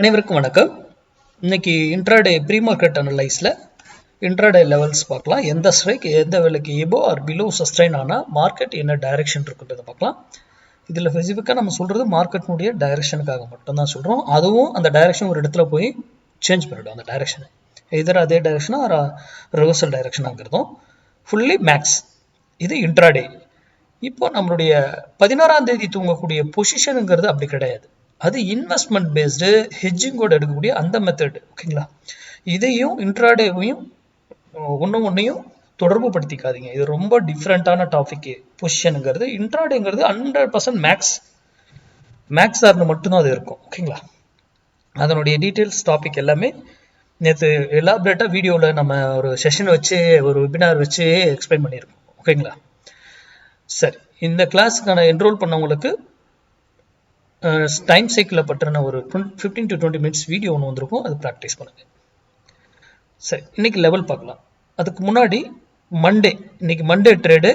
அனைவருக்கும் வணக்கம். இன்னைக்கு இன்ட்ராடே ப்ரீ மார்க்கெட் அனலைஸில் இன்ட்ராடே லெவல்ஸ் பார்க்கலாம். எந்த ஸ்ட்ரைக் எந்த விலைக்கு எபோ ஆர் பிலோ சஸ்டைன் ஆனால் மார்க்கெட் என்ன டைரக்ஷன் இருக்குன்றதை பார்க்கலாம். இதில் ஸ்பெசிஃபிக்காக நம்ம சொல்கிறது மார்க்கெட்னுடைய டைரக்ஷனுக்காக மட்டும்தான் சொல்கிறோம். அதுவும் அந்த டைரக்ஷன் ஒரு இடத்துல போய் சேஞ்ச் பண்ணிவிடும். அந்த டைரக்ஷனை எதிர அதே டைரக்ஷனாக ரிவர்சல் டைரக்ஷனாங்கிறதும் ஃபுல்லி மேக்ஸ். இது இன்ட்ராடே. இப்போ நம்மளுடைய 16ஆம் தேதி தூங்கக்கூடிய பொசிஷனுங்கிறது அப்படி கிடையாது. அது இன்வெஸ்ட்மெண்ட் பேஸ்டு ஹெட்ஜிங்கோடு எடுக்கக்கூடிய அந்த மெத்தட். ஓகேங்களா? இதையும் இன்ட்ராடேவையும் ஒன்றையும் தொடர்பு படுத்திக்காதீங்க. இது ரொம்ப டிஃப்ரெண்ட்டான டாபிக். பொசிஷனுங்கிறது இன்ட்ராடேங்கிறது 100% மேக்ஸ் சார்ந்து மட்டும்தான் அது இருக்கும். ஓகேங்களா? அதனுடைய டீட்டெயில்ஸ் டாபிக் எல்லாமே நேற்று எலாபரேட்டாக வீடியோவில் நம்ம ஒரு செஷன் வச்சு ஒரு வெபினார் வச்சு எக்ஸ்பிளைன் பண்ணியிருக்கோம். ஓகேங்களா? சரி, இந்த கிளாஸுக்கான என்ரோல் பண்ணவங்களுக்கு டைம் சைக்கிளை பற்றின ஒரு 15 to 20 மினிட்ஸ் வீடியோ ஒன்று வந்திருக்கும். அது ப்ராக்டிஸ் பண்ணுங்க. சரி, இன்னைக்கு லெவல் பார்க்கலாம். அதுக்கு முன்னாடி இன்னைக்கு மண்டே ட்ரேடு.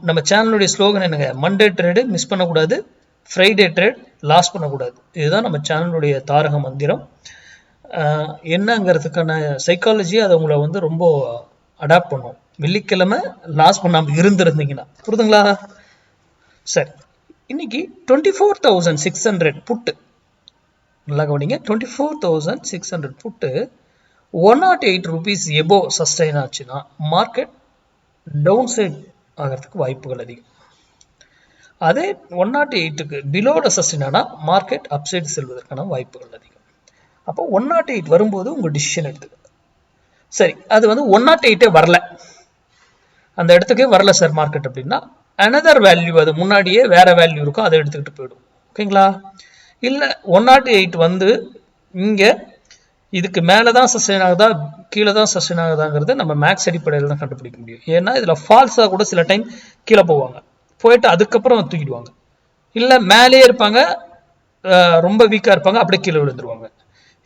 நம்ம சேனலுடைய ஸ்லோகன் என்னங்க? மண்டே ட்ரேடு மிஸ் பண்ணக்கூடாது, ஃப்ரைடே ட்ரேட் லாஸ் பண்ணக்கூடாது. இதுதான் நம்ம சேனலுடைய தாரக மந்திரம். என்னங்கிறதுக்கான சைக்காலஜி அதை உங்களை ரொம்ப அடாப்ட் பண்ணும். வெள்ளிக்கிழமை லாஸ் பண்ணாமல் இருந்திருந்தீங்கன்னா புரியுதுங்களா? சரி, இன்னைக்கு 24,600 புட்டு. நல்லா கவனிங்க. 24,600 புட்டு 108 rupees எபோ சஸ்டைன் ஆச்சுன்னா மார்க்கெட் டவுன் சைட் ஆகிறதுக்கு வாய்ப்புகள் அதிகம். அதே 108க்கு பிலோட சஸ்டைன் ஆனால் மார்க்கெட் அப்சைட் செல்வதற்கான வாய்ப்புகள் அதிகம். அப்போ 108 வரும்போது உங்கள் டிசிஷன் எடுத்துக்க. சரி, அது 108 வரல, அந்த இடத்துக்கே வரல சார் மார்க்கெட் அப்படின்னா அனதர் வேல்யூ, அது முன்னாடியே வேற வேல்யூ இருக்கும், அதை எடுத்துக்கிட்டு போயிடும். ஓகேங்களா? இல்லை 108 இங்கே இதுக்கு மேலே தான் சஸ்டைன் ஆகுதா கீழே தான் சஸ்டைன் ஆகுதாங்கிறது நம்ம மேக்ஸ் அடிப்படையில் தான் கண்டுபிடிக்க முடியும். ஏன்னா இதில் ஃபால்ஸாக கூட சில டைம் கீழே போவாங்க, போயிட்டு அதுக்கப்புறம் தூக்கிடுவாங்க. இல்லை மேலேயே இருப்பாங்க, ரொம்ப வீக்காக இருப்பாங்க, அப்படியே கீழே விழுந்துருவாங்க.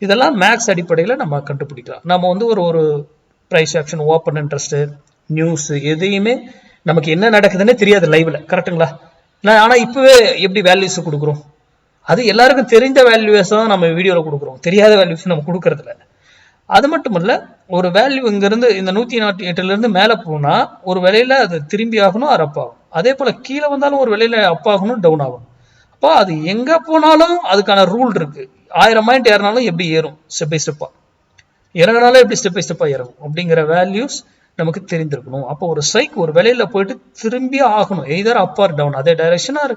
இதெல்லாம் மேக்ஸ் அடிப்படையில் நம்ம கண்டுபிடிக்கலாம். நம்ம ஒரு price action, open interest, news எதையுமே நமக்கு என்ன நடக்குதுன்னே தெரியாது லைவ்ல. கரெக்டுங்களா? ஆனால் இப்பவே எப்படி வேல்யூஸ் கொடுக்குறோம்? அது எல்லாருக்கும் தெரிந்த வேல்யூஸ் தான் நம்ம வீடியோவில் கொடுக்குறோம், தெரியாத வேல்யூஸ் நம்ம கொடுக்கறதில்ல. அது மட்டும் இல்லை, ஒரு வேல்யூ இங்கிருந்து இந்த 108 மேலே போனால் ஒரு விலையில அது திரும்பி ஆகணும், அது அப் ஆகும். அதே போல் கீழே வந்தாலும் ஒரு விலையில அப் ஆகணும், டவுன் ஆகும். அப்போ அது எங்கே போனாலும் அதுக்கான ரூல் இருக்கு. 1000 பாயிண்ட் ஏறினாலும் எப்படி ஏறும் ஸ்டெப் பை ஸ்டெப்பாக, இறங்கினாலும் எப்படி ஸ்டெப் பை ஸ்டெப்பாக இறங்கும் அப்படிங்கிற வேல்யூஸ் நமக்கு தெரிந்திருக்கணும். அப்போ ஒரு ஸ்ட்ரைக் ஒரு விலையில போயிட்டு திரும்பி ஆகணும், எய்தர் அப் ஆர் டவுன், அதே டைரக்ஷன் ஆர்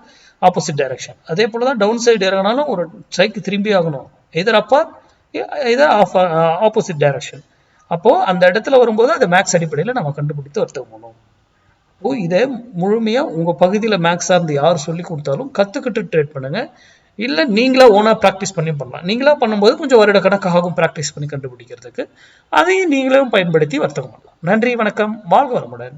ஆப்போசிட் டைரக்ஷன். அதே போல தான் டவுன் சைடு இறங்கினாலும் ஒரு ஸ்ட்ரைக் திரும்பி ஆகணும், either up or either opposite direction. அப்போ அந்த இடத்துல வரும்போது அது மேக்ஸ் அடிப்படையில் நம்ம கண்டுபிடித்து வர்த்தகம். இதை முழுமையா உங்க பகுதியில மேக்ஸ் சார்ந்து யார் சொல்லி கொடுத்தாலும் கத்துக்கிட்டு ட்ரேட் பண்ணுங்க. இல்லை நீங்களா ஓனா ப்ராக்டிஸ் பண்ணலாம். நீங்களா பண்ணும்போது கொஞ்சம் வருட கணக்காகும் ப்ராக்டிஸ் பண்ணி கண்டுபிடிக்கிறதுக்கு. அதையும் நீங்களும் பயன்படுத்தி வர்த்தகம் பண்ணலாம். நன்றி, வணக்கம், வாழ்க வளமுடன்.